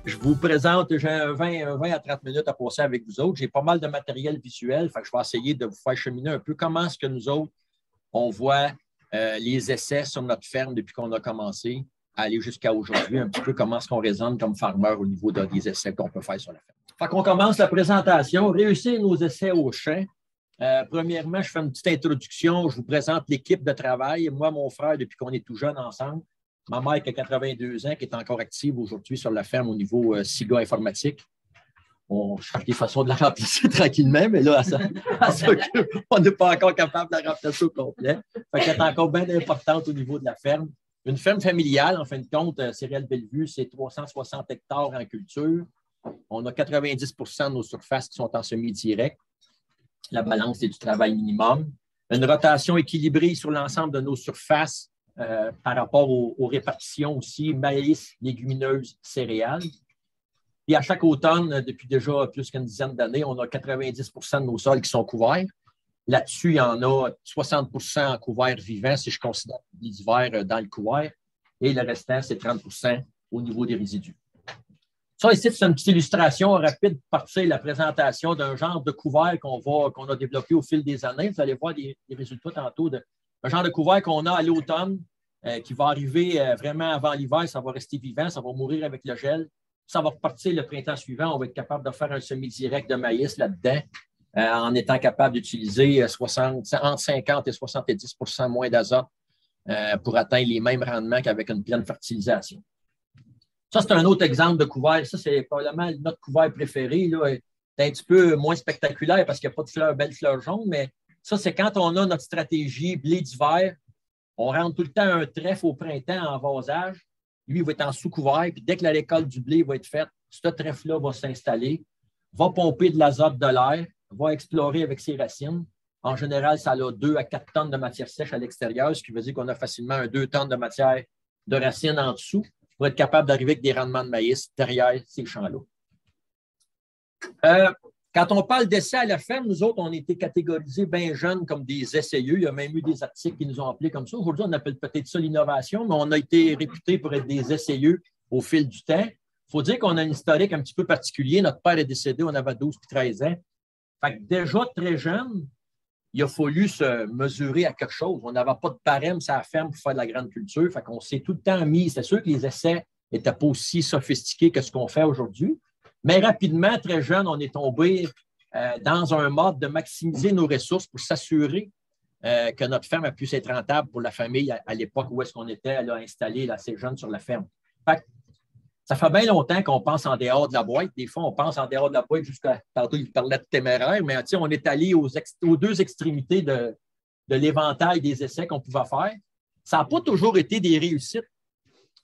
Je vous présente, j'ai un 20 à 30 minutes à passer avec vous autres. J'ai pas mal de matériel visuel, fait que je vais essayer de vous faire cheminer un peu comment est-ce que nous autres, on voit les essais sur notre ferme depuis qu'on a commencé à aller jusqu'à aujourd'hui, un petit peu comment est-ce qu'on raisonne comme farmer au niveau des essais qu'on peut faire sur la ferme. Fait qu'on commence la présentation, réussir nos essais au champ. Premièrement, je fais une petite introduction, je vous présente l'équipe de travail. Moi, mon frère, depuis qu'on est tout jeune ensemble, ma mère qui a 82 ans, qui est encore active aujourd'hui sur la ferme au niveau SIGA informatique. On cherche des façons de la remplacer tranquillement, mais là, on n'est pas encore capable de la remplacer au complet. Fait qu'elle est encore bien importante au niveau de la ferme. Une ferme familiale, en fin de compte, Céréales Bellevue, c'est 360 hectares en culture. On a 90 de nos surfaces qui sont en semi-direct. La balance, c'est du travail minimum. Une rotation équilibrée sur l'ensemble de nos surfaces par rapport aux répartitions aussi, maïs, légumineuses, céréales. Et à chaque automne, depuis déjà plus qu'une dizaine d'années, on a 90 de nos sols qui sont couverts. Là-dessus, il y en a 60 en couvert vivant, si je considère les hivers dans le couvert. Et le restant, c'est 30 au niveau des résidus. Ça, ici, c'est une petite illustration rapide pour partir de la présentation d'un genre de couvert qu'on a développé au fil des années. Vous allez voir des résultats tantôt un genre de couvert qu'on a à l'automne qui va arriver vraiment avant l'hiver. Ça va rester vivant, ça va mourir avec le gel. Ça va repartir le printemps suivant. On va être capable de faire un semi-direct de maïs là-dedans en étant capable d'utiliser entre 50 et 70 moins d'azote pour atteindre les mêmes rendements qu'avec une pleine fertilisation. Ça, c'est un autre exemple de couvert. Ça, c'est probablement notre couvert préféré. Là. C'est un petit peu moins spectaculaire parce qu'il n'y a pas de belles fleurs jaunes, mais ça, c'est quand on a notre stratégie blé d'hiver, on rentre tout le temps un trèfle au printemps en vasage. Lui, il va être en sous-couvert, puis dès que la récolte du blé va être faite, ce trèfle-là va s'installer, va pomper de l'azote de l'air, va explorer avec ses racines. En général, ça a 2 à 4 tonnes de matière sèche à l'extérieur, ce qui veut dire qu'on a facilement 2 tonnes de matière de racines en dessous pour être capable d'arriver avec des rendements de maïs derrière ces champs-là. Quand on parle d'essais à la ferme, nous autres, on a été catégorisés bien jeunes comme des essayeux. Il y a même eu des articles qui nous ont appelés comme ça. Aujourd'hui, on appelle peut-être ça l'innovation, mais on a été réputés pour être des essayeux au fil du temps. Il faut dire qu'on a un historique un petit peu particulier. Notre père est décédé, on avait 12 puis 13 ans. Fait que déjà très jeune, il a fallu se mesurer à quelque chose. On n'avait pas de barème sur la ferme pour faire de la grande culture. Fait qu'on s'est tout le temps mis. C'est sûr que les essais n'étaient pas aussi sophistiqués que ce qu'on fait aujourd'hui. Mais rapidement, très jeune, on est tombé dans un mode de maximiser nos ressources pour s'assurer que notre ferme a pu être rentable pour la famille à l'époque où est-ce qu'on était là, installé assez jeune sur la ferme. Ça fait bien longtemps qu'on pense en dehors de la boîte. Des fois, on pense en dehors de la boîte jusqu'à... Tantôt, il parlait de téméraire, mais on est allé aux 2 extrémités de l'éventail des essais qu'on pouvait faire. Ça n'a pas toujours été des réussites.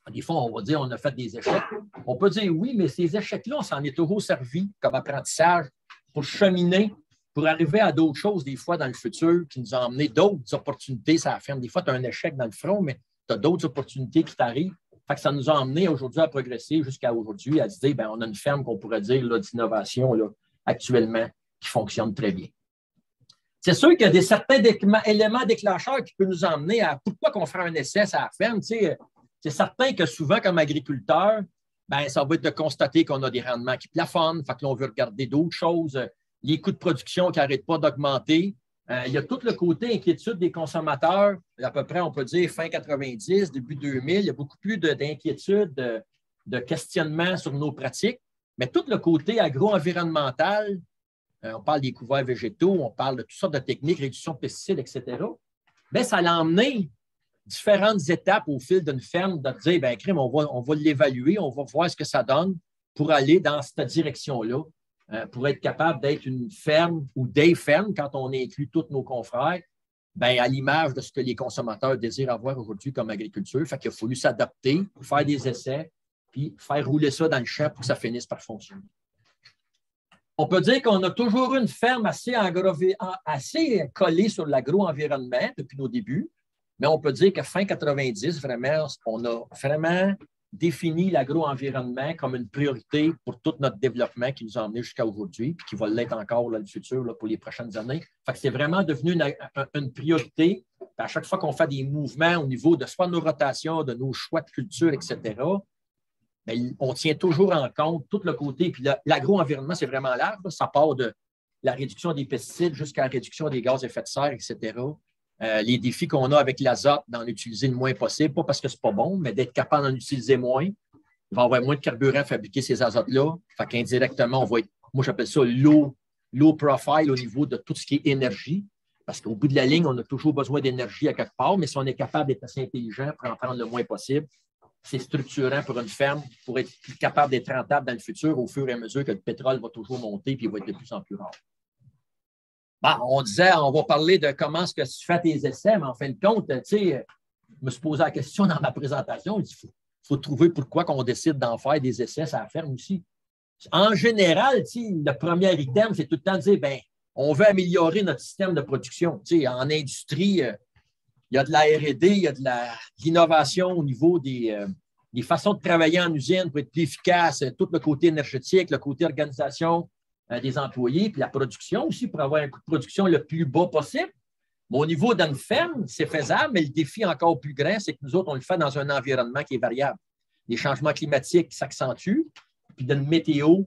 Des fois, on va dire on a fait des échecs. On peut dire oui, mais ces échecs-là, on s'en est toujours servi comme apprentissage pour cheminer, pour arriver à d'autres choses, des fois, dans le futur, qui nous ont amené d'autres opportunités. Ça la ferme. Des fois, tu as un échec dans le front, mais tu as d'autres opportunités qui t'arrivent. Fait que ça nous a amené aujourd'hui à progresser jusqu'à aujourd'hui, à se dire, bien, on a une ferme qu'on pourrait dire d'innovation actuellement qui fonctionne très bien. C'est sûr qu'il y a certains éléments déclencheurs qui peuvent nous emmener à pourquoi qu'on ferait un essai à la ferme. Tu sais, c'est certain que souvent, comme agriculteur, ben, ça va être de constater qu'on a des rendements qui plafonnent. Fait que là, on veut regarder d'autres choses. Les coûts de production qui n'arrêtent pas d'augmenter. Il y a tout le côté inquiétude des consommateurs. À peu près, on peut dire, fin 90, début 2000, il y a beaucoup plus d'inquiétude, de questionnement sur nos pratiques. Mais tout le côté agro-environnemental, on parle des couverts végétaux, on parle de toutes sortes de techniques, réduction de pesticides, etc. Bien, ça l'a emmené différentes étapes au fil d'une ferme de dire, bien, crime, on va l'évaluer, on va voir ce que ça donne pour aller dans cette direction-là, pour être capable d'être une ferme ou des fermes, quand on inclut tous nos confrères, bien, à l'image de ce que les consommateurs désirent avoir aujourd'hui comme agriculture. Fait qu'il a fallu s'adapter, faire des essais, puis faire rouler ça dans le champ pour que ça finisse par fonctionner. On peut dire qu'on a toujours eu une ferme assez collée sur l'agro-environnement depuis nos débuts. Mais on peut dire que fin 90, vraiment, on a vraiment défini l'agro-environnement comme une priorité pour tout notre développement qui nous a emmenés jusqu'à aujourd'hui, puis qui va l'être encore dans le futur là, pour les prochaines années. Fait que c'est vraiment devenu une priorité. Puis à chaque fois qu'on fait des mouvements au niveau de soit nos rotations, de nos choix de culture, etc., bien, on tient toujours en compte tout le côté. Puis l'agro-environnement, c'est vraiment large. Ça part de la réduction des pesticides jusqu'à la réduction des gaz à effet de serre, etc. Les défis qu'on a avec l'azote, d'en utiliser le moins possible, pas parce que ce n'est pas bon, mais d'être capable d'en utiliser moins. Il va y avoir moins de carburant à fabriquer ces azotes-là. Fait qu'indirectement, on va être, moi j'appelle ça low profile au niveau de tout ce qui est énergie. Parce qu'au bout de la ligne, on a toujours besoin d'énergie à quelque part, mais si on est capable d'être assez intelligent pour en prendre le moins possible, c'est structurant pour une ferme pour être capable d'être rentable dans le futur au fur et à mesure que le pétrole va toujours monter et il va être de plus en plus rare. Bon, on disait, on va parler de comment est-ce que tu fais tes essais, mais en fin de compte, tu sais, je me suis posé la question dans ma présentation, il faut trouver pourquoi on décide d'en faire des essais à la ferme aussi. En général, le premier item, c'est tout le temps de dire, bien, on veut améliorer notre système de production. Tu sais, en industrie, il y a de la R&D, il y a de l'innovation au niveau des façons de travailler en usine pour être plus efficace, tout le côté énergétique, le côté organisation des employés, puis la production aussi pour avoir un coût de production le plus bas possible. Mais au niveau d'une ferme, c'est faisable, mais le défi encore plus grand, c'est que nous autres, on le fait dans un environnement qui est variable. Les changements climatiques qui s'accentuent, puis d'une météo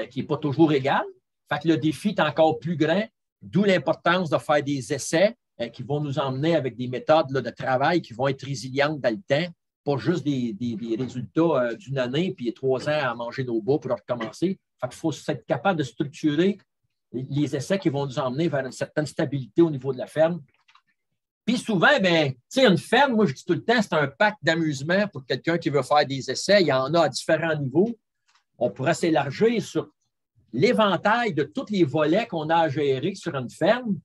qui n'est pas toujours égale. Fait que le défi est encore plus grand, d'où l'importance de faire des essais qui vont nous emmener avec des méthodes là, de travail qui vont être résilientes dans le temps, pas juste des résultats d'une année, puis 3 ans à manger nos bas pour recommencer. Fait qu'il faut être capable de structurer les essais qui vont nous emmener vers une certaine stabilité au niveau de la ferme. Puis souvent, bien, tu sais, une ferme, moi je dis tout le temps, c'est un pack d'amusement pour quelqu'un qui veut faire des essais. Il y en a à différents niveaux. On pourrait s'élargir sur l'éventail de tous les volets qu'on a à gérer sur une ferme.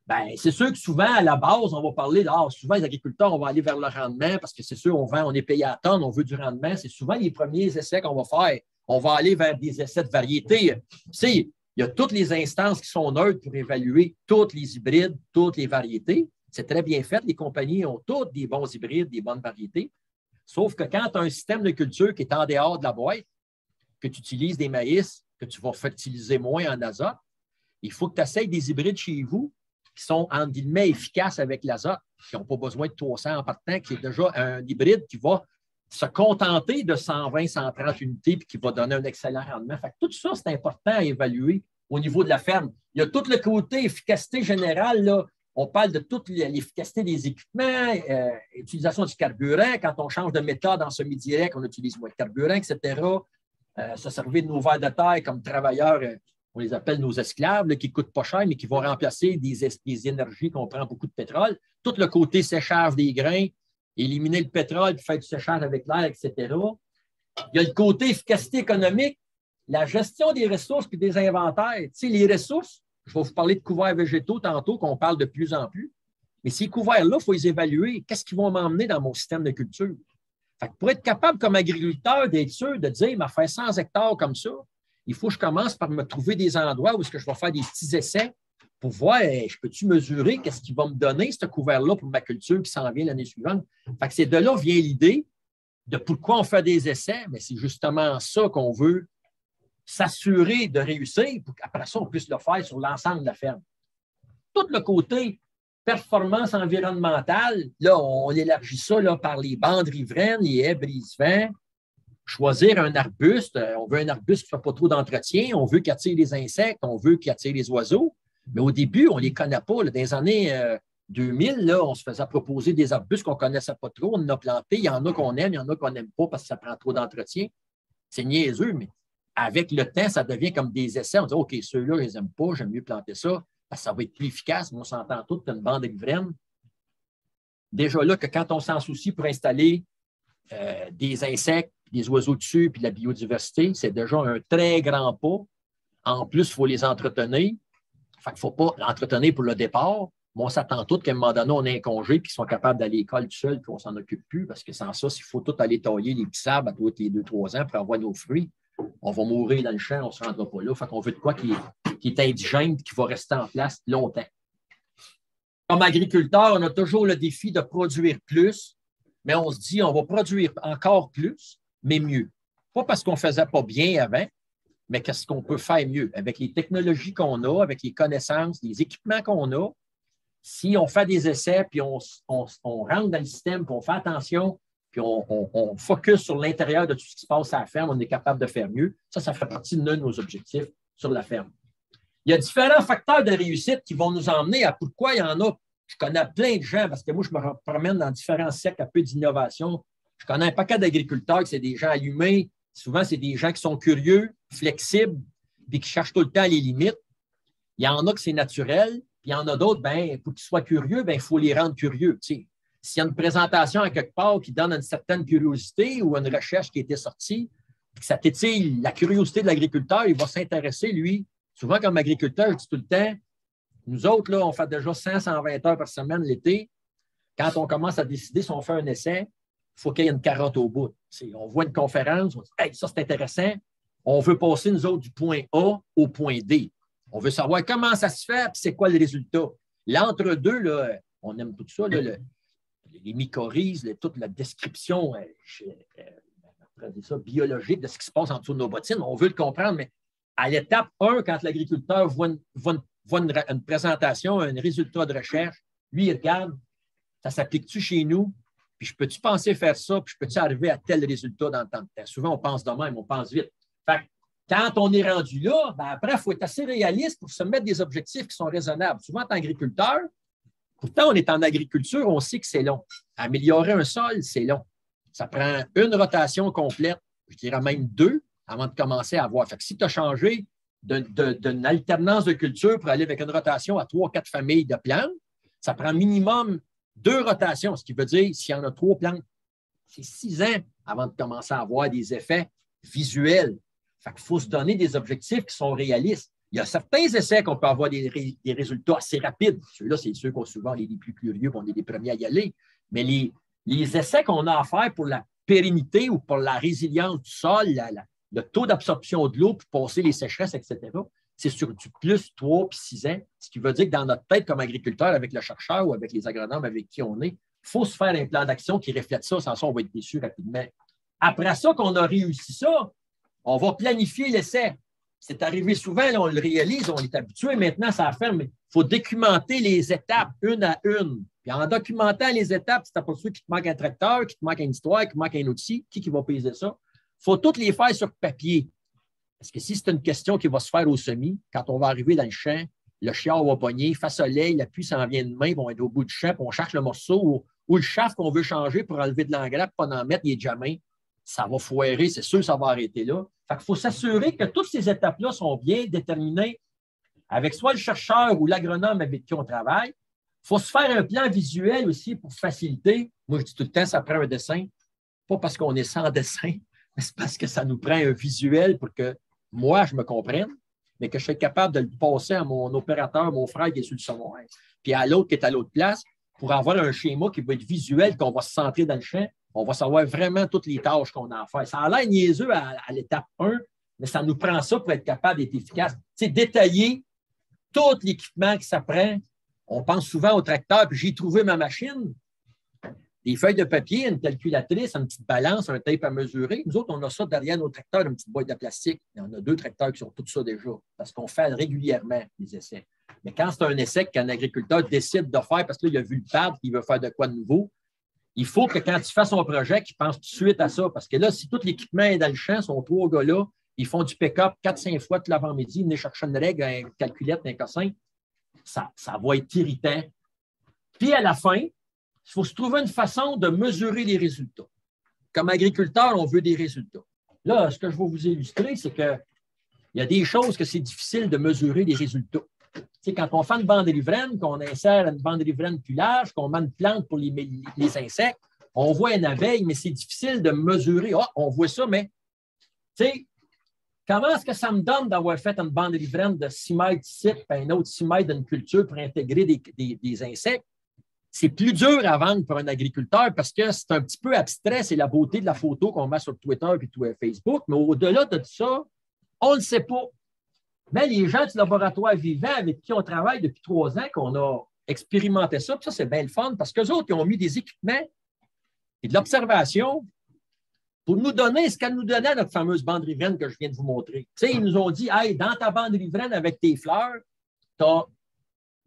Bien, c'est sûr que souvent, à la base, on va parler souvent, les agriculteurs, on va aller vers le rendement parce que c'est sûr, on est payé à tonne, on veut du rendement. C'est souvent les premiers essais qu'on va faire. On va aller vers des essais de variété. Tu sais, il y a toutes les instances qui sont neutres pour évaluer tous les hybrides, toutes les variétés. C'est très bien fait. Les compagnies ont toutes des bons hybrides, des bonnes variétés. Sauf que quand tu as un système de culture qui est en dehors de la boîte, que tu utilises des maïs, que tu vas fertiliser moins en azote, il faut que tu essayes des hybrides chez vous qui sont, entre guillemets, efficaces avec l'azote, qui n'ont pas besoin de 300 en partant, qui est déjà un hybride qui va se contenter de 120, 130 unités puis qui va donner un excellent rendement. Fait que tout ça, c'est important à évaluer au niveau de la ferme. Il y a tout le côté efficacité générale, là. On parle de toute l'efficacité des équipements, utilisation du carburant. Quand on change de méthode en semi-direct, on utilise moins de carburant, etc. Se servir de nos vers de terre comme travailleurs, on les appelle nos esclaves, là, qui ne coûtent pas cher, mais qui vont remplacer des énergies qu'on prend beaucoup de pétrole. Tout le côté séchage des grains, éliminer le pétrole puis faire du séchage avec l'air, etc. Il y a le côté efficacité économique, la gestion des ressources puis des inventaires. Tu sais, les ressources, je vais vous parler de couverts végétaux tantôt, qu'on parle de plus en plus. Mais ces couverts-là, il faut les évaluer. Qu'est-ce qu'ils vont m'emmener dans mon système de culture? Fait que pour être capable, comme agriculteur, d'être sûr de dire, m'a fait 100 hectares comme ça, il faut que je commence par me trouver des endroits où est-ce que je vais faire des petits essais pour voir, je peux-tu mesurer qu'est-ce qui va me donner ce couvert-là pour ma culture qui s'en vient l'année suivante. Fait que c'est de là vient l'idée de pourquoi on fait des essais, mais c'est justement ça qu'on veut s'assurer de réussir pour qu'après ça, on puisse le faire sur l'ensemble de la ferme. Tout le côté performance environnementale, là, on élargit ça là, par les bandes riveraines, les haies brise-vent. Choisir un arbuste, on veut un arbuste qui ne fait pas trop d'entretien, on veut qu'il attire les insectes, on veut qu'il attire les oiseaux. Mais au début, on ne les connaît pas. Là. Dans les années 2000, là, on se faisait proposer des arbustes qu'on ne connaissait pas trop, on en a planté. Il y en a qu'on aime, il y en a qu'on n'aime pas parce que ça prend trop d'entretien. C'est niaiseux, mais avec le temps, ça devient comme des essais. On dit, OK, ceux-là, je ne les aime pas, j'aime mieux planter ça, parce que ça va être plus efficace. Mais on s'entend tous, tu as une bande riveraine. Déjà là, que quand on s'en soucie pour installer des insectes, des oiseaux dessus, puis de la biodiversité, c'est déjà un très grand pas. En plus, il faut les entretenir. Fait qu'il ne faut pas l'entretenir pour le départ. Mais on s'attend tous qu'à un moment donné, on ait un congé, puis qu'ils sont capables d'aller à l'école tout seul, puis on ne s'en occupe plus, parce que sans ça, s'il faut tout aller tailler les petits sables à tous les 2-3 ans pour avoir nos fruits, on va mourir dans le champ, on ne se rendra pas là. Fait qu'on veut de quoi qui est indigène, qui va rester en place longtemps. Comme agriculteur, on a toujours le défi de produire plus, mais on se dit on va produire encore plus, mais mieux. Pas parce qu'on ne faisait pas bien avant, mais qu'est-ce qu'on peut faire mieux avec les technologies qu'on a, avec les connaissances, les équipements qu'on a. Si on fait des essais, puis on rentre dans le système, puis on fait attention puis on focus sur l'intérieur de tout ce qui se passe à la ferme, on est capable de faire mieux. Ça fait partie de nos objectifs sur la ferme. Il y a différents facteurs de réussite qui vont nous emmener à pourquoi il y en a. Je connais plein de gens, parce que moi, je me promène dans différents cercles un peu d'innovation. Je connais un paquet d'agriculteurs qui c'est des gens allumés. Souvent, c'est des gens qui sont curieux, flexibles, puis qui cherchent tout le temps les limites. Il y en a que c'est naturel, puis il y en a d'autres, pour qu'ils soient curieux, il faut les rendre curieux. Tu sais. S'il y a une présentation à quelque part qui donne une certaine curiosité ou une recherche qui a été sortie, puis que ça tétille la curiosité de l'agriculteur, il va s'intéresser, lui. Souvent, comme agriculteur, je dis tout le temps, nous autres, là, on fait déjà 100-120 heures par semaine l'été. Quand on commence à décider si on fait un essai, il faut qu'il y ait une carotte au bout. T'sais, on voit une conférence, on dit hey, ça, c'est intéressant. On veut passer, nous autres, du point A au point D. On veut savoir comment ça se fait et c'est quoi le résultat. L'entre-deux, là, on aime tout ça, là, les mycorhizes, toute la description biologique de ce qui se passe en dessous de nos bottines. On veut le comprendre, mais à l'étape 1, quand l'agriculteur voit une présentation, un résultat de recherche, lui, il regarde, ça s'applique-tu chez nous? Puis je peux-tu penser faire ça? Puis je peux-tu arriver à tel résultat dans le temps de temps? Souvent, on pense de même, on pense vite. Fait que, quand on est rendu là, après, il faut être assez réaliste pour se mettre des objectifs qui sont raisonnables. Souvent, en tant qu'agriculteur, pourtant, on est en agriculture, on sait que c'est long. Améliorer un sol, c'est long. Ça prend une rotation complète, je dirais même 2, avant de commencer à voir. Fait que si tu as changé d'une alternance de culture pour aller avec une rotation à 3-4 familles de plantes, ça prend minimum 2 rotations, ce qui veut dire, s'il y en a 3 plantes, c'est 6 ans avant de commencer à avoir des effets visuels. Fait qu'il faut se donner des objectifs qui sont réalistes. Il y a certains essais qu'on peut avoir des résultats assez rapides. Ceux-là, c'est ceux qu'on souvent les plus curieux, qu'on est les premiers à y aller. Mais les essais qu'on a à faire pour la pérennité ou pour la résilience du sol, le taux d'absorption de l'eau pour passer les sécheresses, etc., c'est sur du plus 3 puis 6 ans, ce qui veut dire que dans notre tête, comme agriculteur, avec le chercheur ou avec les agronomes avec qui on est, il faut se faire un plan d'action qui reflète ça, sans ça, on va être déçu rapidement. Après ça, qu'on a réussi ça, on va planifier l'essai. C'est arrivé souvent, là, on le réalise, on est habitué maintenant, ça va faire, mais il faut documenter les étapes une à une. Puis en documentant les étapes, c'est pour ceux qui te manque un tracteur, qui te manque une histoire, qui te manque un outil, qui va peser ça? Il faut toutes les faire sur papier. Parce que si c'est une question qui va se faire au semis, quand on va arriver dans le champ, le chiard va pogner, face soleil, la pluie s'en vient de main, ils vont être au bout du champ, puis on cherche le morceau ou le shaft qu'on veut changer pour enlever de l'engrais, pour pas en mettre, il est déjà main. Ça va foirer, c'est sûr, ça va arrêter là. Fait qu'il faut s'assurer que toutes ces étapes-là sont bien déterminées avec soit le chercheur ou l'agronome avec qui on travaille. Il faut se faire un plan visuel aussi pour faciliter. Moi, je dis tout le temps, ça prend un dessin. Pas parce qu'on est sans dessin, mais c'est parce que ça nous prend un visuel pour que moi, je me comprenne, mais que je sois capable de le passer à mon opérateur, mon frère qui est sur le sommaire, puis à l'autre qui est à l'autre place, pour avoir un schéma qui va être visuel, qu'on va se centrer dans le champ. On va savoir vraiment toutes les tâches qu'on a à faire. Ça a l'air niaiseux à l'étape 1, mais ça nous prend ça pour être capable d'être efficace. C'est détailler tout l'équipement que ça prend. On pense souvent au tracteur, puis j'ai trouvé ma machine. Des feuilles de papier, une calculatrice, une petite balance, un tape à mesurer. Nous autres, on a ça derrière nos tracteurs, une petite boîte de plastique. Il y en a 2 tracteurs qui ont tout ça déjà, parce qu'on fait régulièrement les essais. Mais quand c'est un essai qu'un agriculteur décide de faire, parce qu'il a vu le pad, il veut faire de quoi de nouveau, il faut que quand tu fasses son projet, qu'il pense tout de suite à ça. Parce que là, si tout l'équipement est dans le champ, sont 3 gars-là, ils font du pick-up 4-5 fois tout l'avant-midi, ils viennent chercher une règle, une calculette, un cossin, ça va être irritant. Puis à la fin, il faut se trouver une façon de mesurer les résultats. Comme agriculteur, on veut des résultats. Là, ce que je vais vous illustrer, c'est qu'il y a des choses que c'est difficile de mesurer les résultats. Tu sais, quand on fait une bande riveraine, qu'on insère une bande riveraine plus large, qu'on met une plante pour les insectes, on voit une abeille, mais c'est difficile de mesurer. Ah, on voit ça, mais tu sais, comment est-ce que ça me donne d'avoir fait une bande riveraine de 6 mètres ici, puis un autre 6 mètres d'une culture pour intégrer des insectes? C'est plus dur à vendre pour un agriculteur parce que c'est un petit peu abstrait, c'est la beauté de la photo qu'on met sur Twitter et Facebook, mais au-delà de ça, on ne le sait pas. Mais les gens du laboratoire vivant avec qui on travaille depuis 3 ans, qu'on a expérimenté ça, puis ça, c'est bien le fun parce qu'eux autres, ils ont mis des équipements et de l'observation pour nous donner ce qu'elle nous donnait à notre fameuse bande riveraine que je viens de vous montrer. Tu sais, ils nous ont dit, hey, dans ta bande riveraine avec tes fleurs, tu as,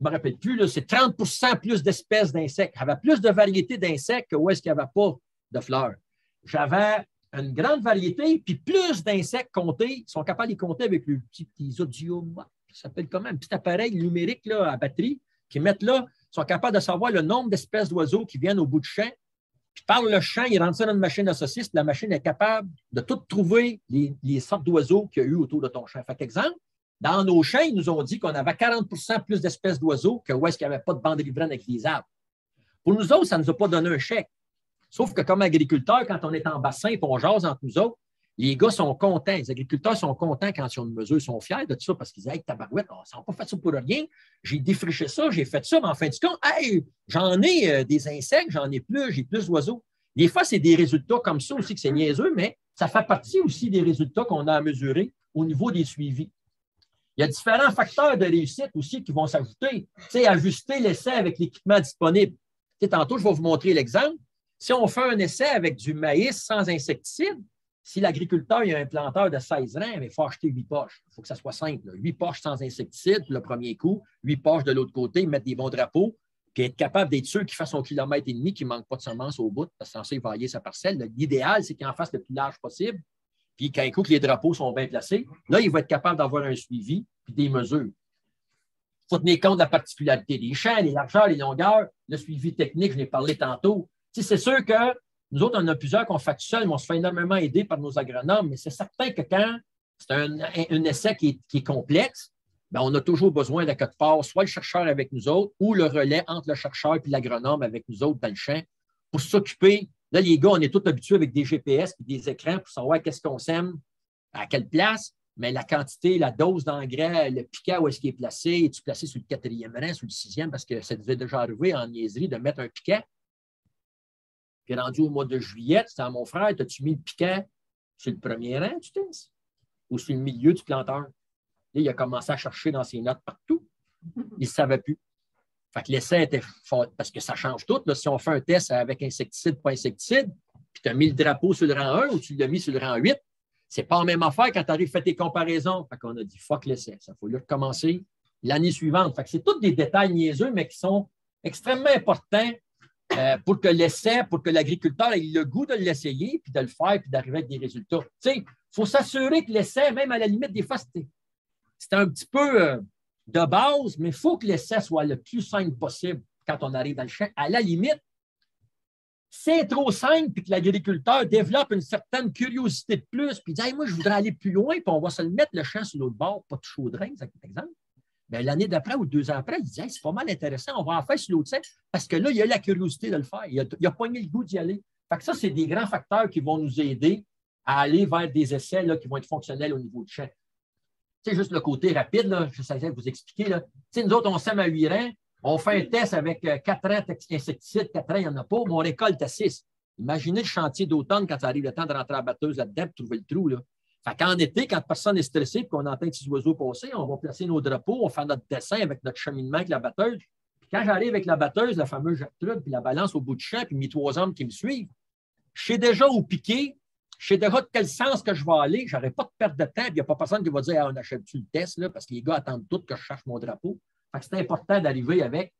je ne me rappelle plus, c'est 30 plus d'espèces d'insectes. Il y avait plus de variétés d'insectes que où est-ce qu'il n'y avait pas de fleurs. J'avais une grande variété, puis plus d'insectes comptés. Ils sont capables de les compter avec le petit audiomètre. Ça s'appelle comment? Un petit appareil numérique là, à batterie qu'ils mettent là. Ils sont capables de savoir le nombre d'espèces d'oiseaux qui viennent au bout du champ. Puis par le champ, ils rentrent ça dans une machine à saucisses. La machine est capable de tout trouver les sortes d'oiseaux qu'il y a eu autour de ton champ. Fait qu'exemple, dans nos champs, ils nous ont dit qu'on avait 40 plus d'espèces d'oiseaux que où est-ce qu'il n'y avait pas de bande riveraine avec des arbres. Pour nous autres, ça ne nous a pas donné un chèque. Sauf que comme agriculteurs, quand on est en bassin et on jase entre nous autres, les gars sont contents. Les agriculteurs sont contents quand ils ont une mesure, ils sont fiers de tout ça parce qu'ils disent hey, tabarouette, ça n'a pas fait ça pour rien. J'ai défriché ça, j'ai fait ça, mais en fin de compte, hey, j'en ai des insectes, j'en ai plus, j'ai plus d'oiseaux. Des fois, c'est des résultats comme ça aussi que c'est niaiseux, mais ça fait partie aussi des résultats qu'on a à mesurer au niveau des suivis. Il y a différents facteurs de réussite aussi qui vont s'ajouter. Tu sais, ajuster l'essai avec l'équipement disponible. Tu sais, tantôt, je vais vous montrer l'exemple. Si on fait un essai avec du maïs sans insecticide, si l'agriculteur a un planteur de 16 rangs, il faut acheter 8 poches. Il faut que ça soit simple. 8 poches sans insecticide pour le premier coup, 8 poches de l'autre côté, mettre des bons drapeaux, puis être capable d'être sûr qu'il fasse son kilomètre et demi, qu'il ne manque pas de semences au bout, parce que c'est censé vailler sa parcelle. L'idéal, c'est qu'il en fasse le plus large possible. Puis quand il coup que les drapeaux sont bien placés, là, il va être capable d'avoir un suivi puis des mesures. Il faut tenir compte de la particularité des champs, les largeurs, les longueurs, le suivi technique, je l'ai parlé tantôt. Tu sais, c'est sûr que nous autres, on a plusieurs qu'on fait tout seul, mais on se fait énormément aider par nos agronomes, mais c'est certain que quand c'est un essai qui est complexe, bien, on a toujours besoin de quelque part, soit le chercheur avec nous autres ou le relais entre le chercheur et l'agronome avec nous autres dans le champ pour s'occuper. Là, les gars, on est tous habitués avec des GPS et des écrans pour savoir qu'est-ce qu'on sème, à quelle place, mais la quantité, la dose d'engrais, le piquet, où est-ce qu'il est placé, est-tu placé sur le 4e rang, sur le 6e, parce que ça devait déjà arriver en niaiserie de mettre un piquet. Puis rendu au mois de juillet, c'était à mon frère, as-tu mis le piquet sur le 1er rang, tu penses? Ou sur le milieu du planteur? Là, il a commencé à chercher dans ses notes partout. Il ne savait plus. Fait que l'essai était fort, parce que ça change tout. Là, si on fait un test avec insecticide, pas insecticide, puis tu as mis le drapeau sur le rang 1 ou tu l'as mis sur le rang 8, c'est pas la même affaire quand tu arrives à faire tes comparaisons. Fait qu'on a dit fuck l'essai. Ça faut lui recommencer l'année suivante. Fait que c'est tous des détails niaiseux, mais qui sont extrêmement importants pour que l'essai, pour que l'agriculteur ait le goût de l'essayer, puis de le faire, puis d'arriver avec des résultats. Tu sais, il faut s'assurer que l'essai, même à la limite, des fois, c'était un petit peu de base, mais il faut que l'essai soit le plus simple possible quand on arrive dans le champ. À la limite, c'est trop simple, puis que l'agriculteur développe une certaine curiosité de plus, puis dit hey, moi, je voudrais aller plus loin, puis on va se le mettre le champ sur l'autre bord, pas de chaudrin, par exemple. Bien, l'année d'après ou 2 ans après, il dit hey, c'est pas mal intéressant, on va en faire sur l'autre sec, parce que là, il y a la curiosité de le faire. Il a pogné le goût d'y aller. Fait que ça, c'est des grands facteurs qui vont nous aider à aller vers des essais là, qui vont être fonctionnels au niveau du champ. C'est juste le côté rapide, là, je sais vous expliquer. Là. Nous autres, on sème à 8 rangs, on fait un test avec 4 rangs d'insecticides, 4 rangs, il n'y en a pas, mais on récolte à 6. Imaginez le chantier d'automne quand ça arrive le temps de rentrer à la batteuse là-dedans pour trouver le trou. Là. Fait qu'en été, quand personne n'est stressé et qu'on entend les petits oiseaux passer, on va placer nos drapeaux, on va faire notre dessin avec notre cheminement avec la batteuse. Puis quand j'arrive avec la batteuse, la fameuse Gertrude, puis la balance au bout du champ, puis mes 3 hommes qui me suivent, je sais déjà où piquer, je sais déjà de quel sens que je vais aller, je n'aurai pas de perte de temps, puis il n'y a pas personne qui va dire ah, on achète-tu le test, là, parce que les gars attendent tous que je cherche mon drapeau. Fait que c'est important d'arriver avec.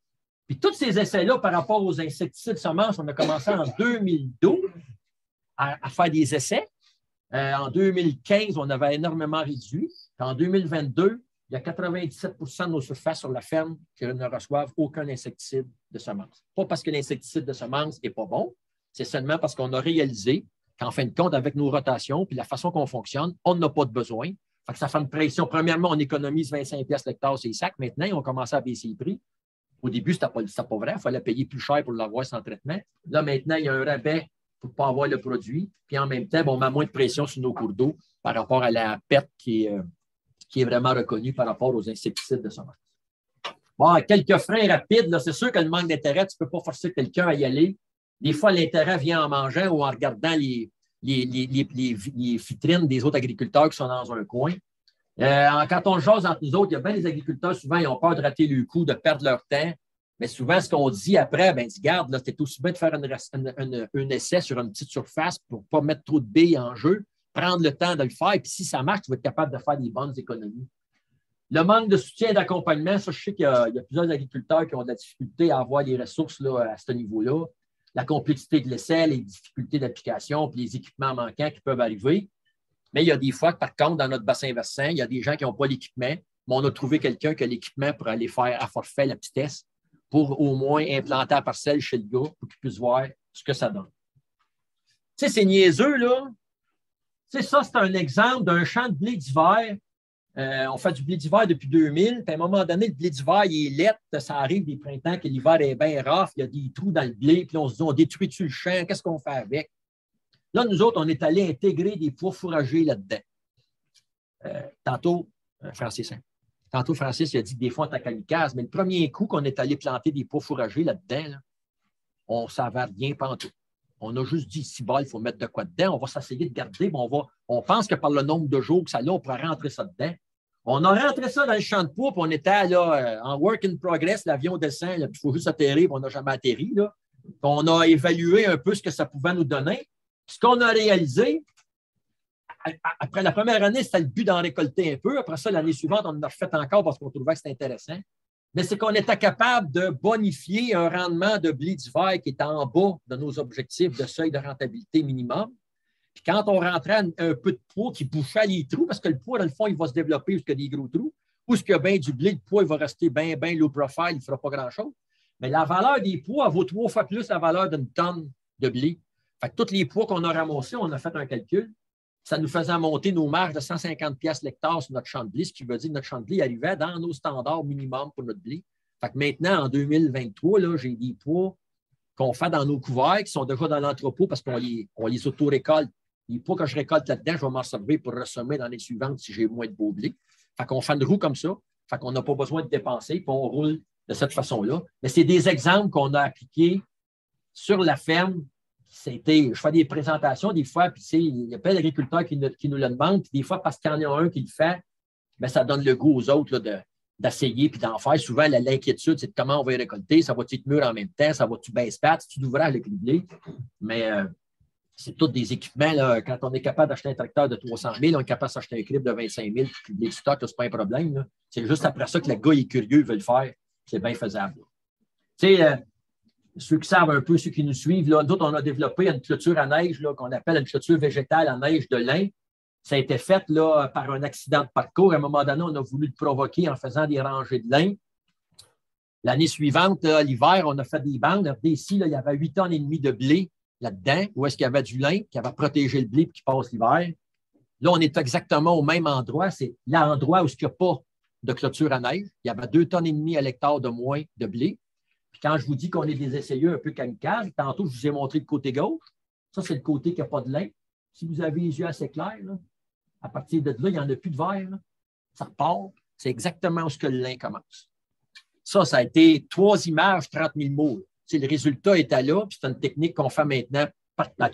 Puis tous ces essais-là, par rapport aux insecticides semences, on a commencé en 2012 à faire des essais. En 2015, on avait énormément réduit. En 2022, il y a 97 de nos surfaces sur la ferme qui ne reçoivent aucun insecticide de semences. Pas parce que l'insecticide de semences n'est pas bon, c'est seulement parce qu'on a réalisé qu'en fin de compte, avec nos rotations puis la façon qu'on fonctionne, on n'a pas de besoin. Fait que ça fait une pression. Premièrement, on économise 25 pièces l'hectare sur les sacs. Maintenant, on commence à baisser les prix. Au début, ce n'était pas vrai. Il fallait payer plus cher pour l'avoir sans traitement. Là, maintenant, il y a un rabais pour ne pas avoir le produit. Puis en même temps, on met moins de pression sur nos cours d'eau par rapport à la perte qui est vraiment reconnue par rapport aux insecticides de semences. Bon, quelques freins rapides. C'est sûr que le manque d'intérêt, tu ne peux pas forcer quelqu'un à y aller. Des fois, l'intérêt vient en mangeant ou en regardant les vitrines des autres agriculteurs qui sont dans un coin. Quand on jase entre nous autres, il y a bien des agriculteurs, souvent, ils ont peur de rater le coup, de perdre leur temps. Mais souvent, ce qu'on dit après, ben, garde, c'était aussi bien de faire un essai sur une petite surface pour ne pas mettre trop de billes en jeu, prendre le temps de le faire, puis si ça marche, tu vas être capable de faire des bonnes économies. Le manque de soutien et d'accompagnement, ça, je sais qu'il y a plusieurs agriculteurs qui ont de la difficulté à avoir les ressources là, à ce niveau-là. la complexité de l'essai, les difficultés d'application, puis les équipements manquants qui peuvent arriver. Mais il y a des fois que, par contre, dans notre bassin versant, il y a des gens qui n'ont pas l'équipement, mais on a trouvé quelqu'un qui a l'équipement pour aller faire à forfait la petitesse pour au moins implanter la parcelle chez le gars pour qu'il puisse voir ce que ça donne. Tu sais, c'est niaiseux, là. Tu sais, ça, c'est un exemple d'un champ de blé d'hiver. On fait du blé d'hiver depuis 2000. Puis à un moment donné, le blé d'hiver, il est laid. Ça arrive des printemps que l'hiver est bien rough. Il y a des trous dans le blé. Puis on se dit, on détruit-tu le champ? Qu'est-ce qu'on fait avec? Là, nous autres, on est allés intégrer des pois fourragers là-dedans. Tantôt, Francis, il a dit que des fois, on est à kamikaze. Mais le premier coup qu'on est allé planter des pois fourragers là-dedans, là, on ne savait rien pantoute. On a juste dit, si bas, il faut mettre de quoi dedans. On va s'essayer de garder. On pense que par le nombre de jours que ça a, on pourra rentrer ça dedans. On a rentré ça dans le champ de pois, puis on était là, en work in progress, l'avion descend, il faut juste atterrir, puis on n'a jamais atterri. Là. On a évalué un peu ce que ça pouvait nous donner. Ce qu'on a réalisé, après la première année, c'était le but d'en récolter un peu. Après ça, l'année suivante, on en a refait encore parce qu'on trouvait que c'était intéressant. Mais c'est qu'on était capable de bonifier un rendement de blé d'hiver qui était en bas de nos objectifs de seuil de rentabilité minimum. Puis quand on rentrait un peu de poids qui bouchait les trous, parce que le poids, dans le fond, il va se développer jusqu'à des gros trous, ou ce qu'il y a bien du blé, le poids, il va rester bien low profile, il ne fera pas grand-chose. Mais la valeur des poids vaut 3 fois plus la valeur d'une tonne de blé. Fait que tous les poids qu'on a ramassés, on a fait un calcul. Ça nous faisait monter nos marges de 150$ l'hectare sur notre champ de blé, ce qui veut dire que notre champ de blé arrivait dans nos standards minimums pour notre blé. Fait que maintenant, en 2023, là, j'ai des pois qu'on fait dans nos couverts qui sont déjà dans l'entrepôt parce qu'on les auto-récolte. Les pois que je récolte là-dedans, je vais m'en servir pour ressemer dans les suivantes si j'ai moins de beau blé. Fait qu'on fait une roue comme ça. Fait qu'on n'a pas besoin de dépenser, puis on roule de cette façon-là. Mais c'est des exemples qu'on a appliqués sur la ferme. Je fais des présentations des fois, puis il y a plein d'agriculteurs qui nous le demandent, puis des fois, parce qu'il y en a un qui le fait, bien, ça donne le goût aux autres là, d'essayer puis d'en faire. Souvent, l'inquiétude, c'est de comment on va y récolter, ça va-tu être mûr en même temps, ça va-tu baisse patte, c'est-tu d'ouvrage avec le blé. Mais c'est tous des équipements. Là, quand on est capable d'acheter un tracteur de 300 000, on est capable d'acheter un crib de 25 000, puis le blé de stock, ce n'est pas un problème. Là. C'est juste après ça que le gars est curieux, il veut le faire. C'est bien faisable. Tu sais, ceux qui savent un peu, ceux qui nous suivent, là, nous autres, on a développé une clôture à neige là, qu'on appelle une clôture végétale à neige de lin. Ça a été fait là, par un accident de parcours. À un moment donné, on a voulu le provoquer en faisant des rangées de lin. L'année suivante, l'hiver, on a fait des bandes. Regardez ici, là, il y avait 8 tonnes et demie de blé là-dedans, où est-ce qu'il y avait du lin qui avait protégé le blé et qui passe l'hiver. Là, on est exactement au même endroit. C'est l'endroit où il n'y a pas de clôture à neige. Il y avait 2 tonnes et demie à l'hectare de moins de blé. Puis quand je vous dis qu'on est des essayeux un peu kamikazes, tantôt, je vous ai montré le côté gauche. Ça, c'est le côté qui n'a pas de lin. Si vous avez les yeux assez clairs, là, à partir de là, il n'y en a plus de vert. Là. Ça repart. C'est exactement où ce que le lin commence. Ça a été 3 images, 30 000 mots. Le résultat était là, puis c'est une technique qu'on fait maintenant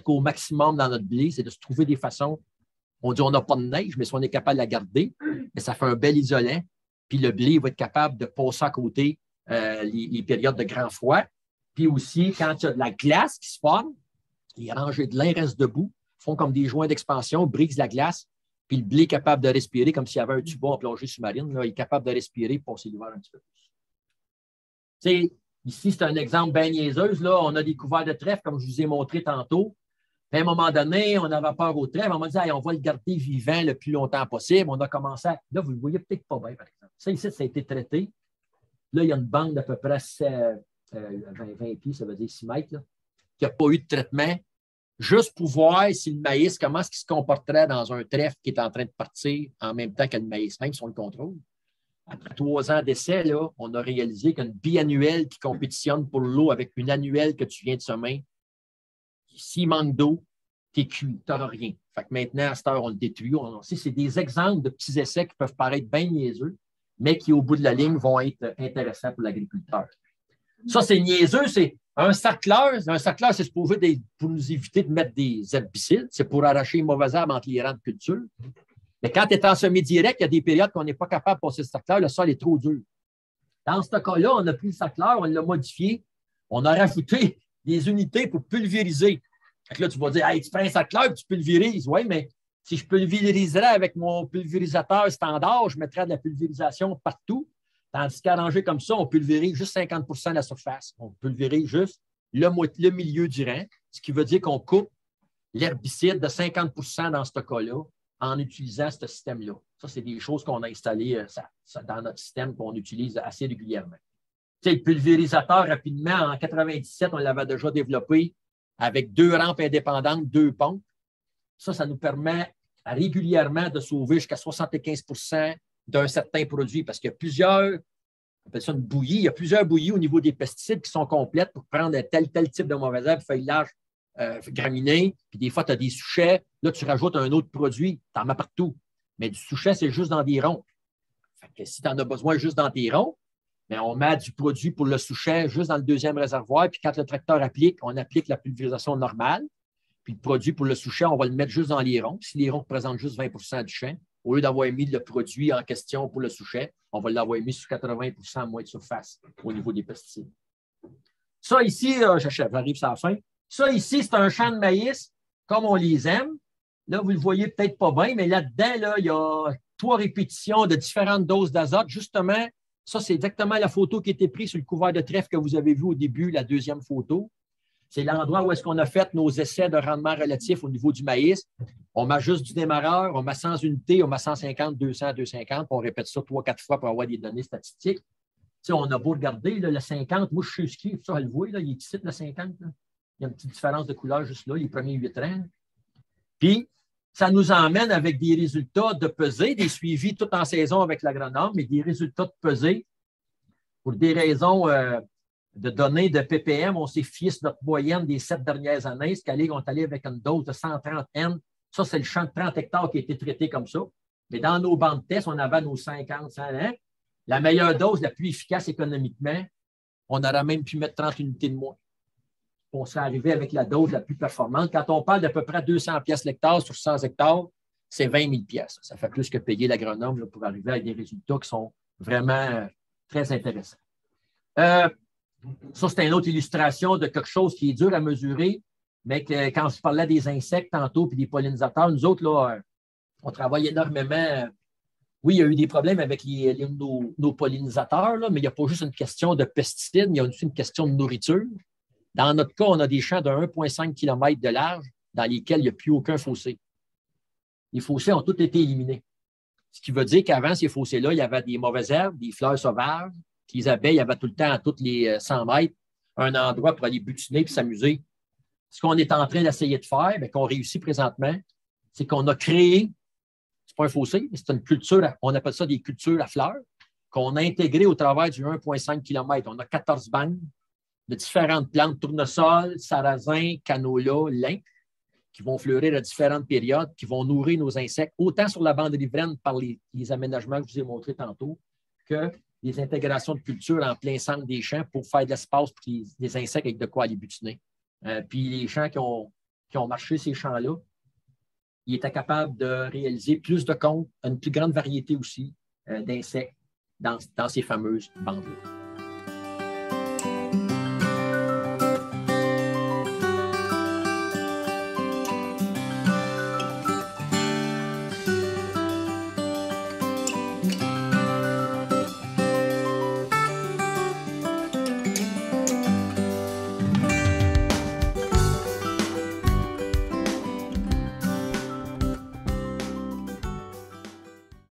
au maximum dans notre blé, c'est de se trouver des façons. On dit on n'a pas de neige, mais si on est capable de la garder, mais ça fait un bel isolant, puis le blé va être capable de passer à côté les périodes de grand froid. Puis aussi, quand il y a de la glace qui se forme, les rangées de lin restent debout, font comme des joints d'expansion, brisent la glace, puis le blé est capable de respirer comme s'il y avait un tuba en plongée sous-marine. Là, il est capable de respirer et passer l'hiver un petit peu plus. T'sais, ici, c'est un exemple bien niaiseuse. Là, on a des couverts de trèfle, comme je vous ai montré tantôt. Puis à un moment donné, on avait peur au trèfle. On m'a dit, hey, on va le garder vivant le plus longtemps possible. On a commencé à... Là, vous ne le voyez peut-être pas bien, par exemple. Ça, ici, ça a été traité. Là, il y a une bande d'à peu près 20 pieds, ça veut dire 6 mètres, là, qui n'a pas eu de traitement, juste pour voir si le maïs, comment est-ce qu'il se comporterait dans un trèfle qui est en train de partir en même temps que le maïs, même si on le contrôle. Après 3 ans d'essai, là, on a réalisé qu'une biannuelle qui compétitionne pour l'eau avec une annuelle que tu viens de semer, s'il manque d'eau, tu es cuit, tu n'auras rien. Fait que maintenant, à cette heure, on le détruit. C'est des exemples de petits essais qui peuvent paraître bien niaiseux, mais qui, au bout de la ligne, vont être intéressants pour l'agriculteur. Ça, c'est niaiseux, c'est un sarcleur. Un sarcleur, c'est supposé pour nous éviter de mettre des herbicides. C'est pour arracher les mauvaises herbes entre les rangs de culture. Mais quand tu es en semi-direct, il y a des périodes qu'on n'est pas capable de passer le sarcleur, le sol est trop dur. Dans ce cas-là, on a pris le sarcleur, on l'a modifié, on a rajouté des unités pour pulvériser. Fait là, tu vas dire, hey, tu prends un sarcleur et tu pulvérises. Oui, mais si je pulvériserais avec mon pulvérisateur standard, je mettrais de la pulvérisation partout. Tandis qu'arrangé comme ça, on pulvérise juste 50 de la surface. On pulvérise juste le milieu du rang, ce qui veut dire qu'on coupe l'herbicide de 50 dans ce cas-là en utilisant ce système-là. Ça, c'est des choses qu'on a installées dans notre système qu'on utilise assez régulièrement. Tu sais, le pulvérisateur, rapidement, en 1997, on l'avait déjà développé avec 2 rampes indépendantes, 2 pompes. Ça nous permet régulièrement de sauver jusqu'à 75 d'un certain produit parce qu'il y a plusieurs, on appelle ça une bouillie, il y a plusieurs bouillies au niveau des pesticides qui sont complètes pour prendre tel type de mauvaise herbe, feuillage graminé, puis des fois, tu as des souchets. Là, tu rajoutes un autre produit, tu en mets partout. Mais du souchet, c'est juste dans des ronds. Fait que si tu en as besoin juste dans tes ronds, bien, on met du produit pour le souchet juste dans le 2e réservoir, puis quand le tracteur applique, on applique la pulvérisation normale. Puis le produit pour le souchet, on va le mettre juste dans les ronds. Si les ronds représentent juste 20 du champ, au lieu d'avoir mis le produit en question pour le souchet, on va l'avoir mis sur 80 moins de surface au niveau des pesticides. Ça ici, j'arrive à la fin. Ça ici, c'est un champ de maïs comme on les aime. Là, vous ne le voyez peut-être pas bien, mais là-dedans, là, il y a 3 répétitions de différentes doses d'azote. Justement, ça, c'est exactement la photo qui a été prise sur le couvert de trèfle que vous avez vu au début, la 2e photo. C'est l'endroit où est-ce qu'on a fait nos essais de rendement relatif au niveau du maïs. On met juste du démarreur, on met 100 unités, on met 150, 200, 250, puis on répète ça 3-4 fois pour avoir des données statistiques. Tu sais, on a beau regarder, là, le 50, moi, je suis ski, ça, le voit, là, il est ici, le 50. Là. Il y a une petite différence de couleur juste là, les premiers 8 rangs. Puis, ça nous emmène avec des résultats de pesée, des suivis tout en saison avec l'agronome, mais des résultats de pesée pour des raisons de données de ppm. On s'est fié sur notre moyenne des 7 dernières années. Ce qu'on est allé avec une dose de 130 N. Ça, c'est le champ de 30 hectares qui a été traité comme ça. Mais dans nos bancs de tests, on avait nos 50, 100 N. La meilleure dose, la plus efficace économiquement, on aurait même pu mettre 30 unités de moins. On serait arrivé avec la dose la plus performante. Quand on parle d'à peu près 200 pièces l'hectare sur 100 hectares, c'est 20 000 pièces. Ça fait plus que payer l'agronome pour arriver à des résultats qui sont vraiment très intéressants. Ça, c'est une autre illustration de quelque chose qui est dur à mesurer, mais que, quand je parlais des insectes tantôt et des pollinisateurs, nous autres, là, on travaille énormément. Oui, il y a eu des problèmes avec nos pollinisateurs, là, mais il n'y a pas juste une question de pesticides, il y a aussi une question de nourriture. Dans notre cas, on a des champs de 1,5 km de large dans lesquels il n'y a plus aucun fossé. Les fossés ont tous été éliminés. Ce qui veut dire qu'avant ces fossés-là, il y avait des mauvaises herbes, des fleurs sauvages. Les abeilles avaient tout le temps, à tous les 100 mètres, un endroit pour aller butiner et s'amuser. Ce qu'on est en train d'essayer de faire, mais qu'on réussit présentement, c'est qu'on a créé, c'est pas un fossé, mais c'est une culture, on appelle ça des cultures à fleurs, qu'on a intégrées au travers du 1,5 km. On a 14 bandes de différentes plantes, tournesol, sarrasin, canola, lin, qui vont fleurir à différentes périodes, qui vont nourrir nos insectes, autant sur la bande riveraine par les aménagements que je vous ai montrés tantôt, que les intégrations de culture en plein centre des champs pour faire de l'espace pour les insectes avec de quoi aller butiner. Puis les champs qui ont marché ces champs-là, ils étaient capables de réaliser plus de comptes, une plus grande variété aussi d'insectes dans ces fameuses bandes-là.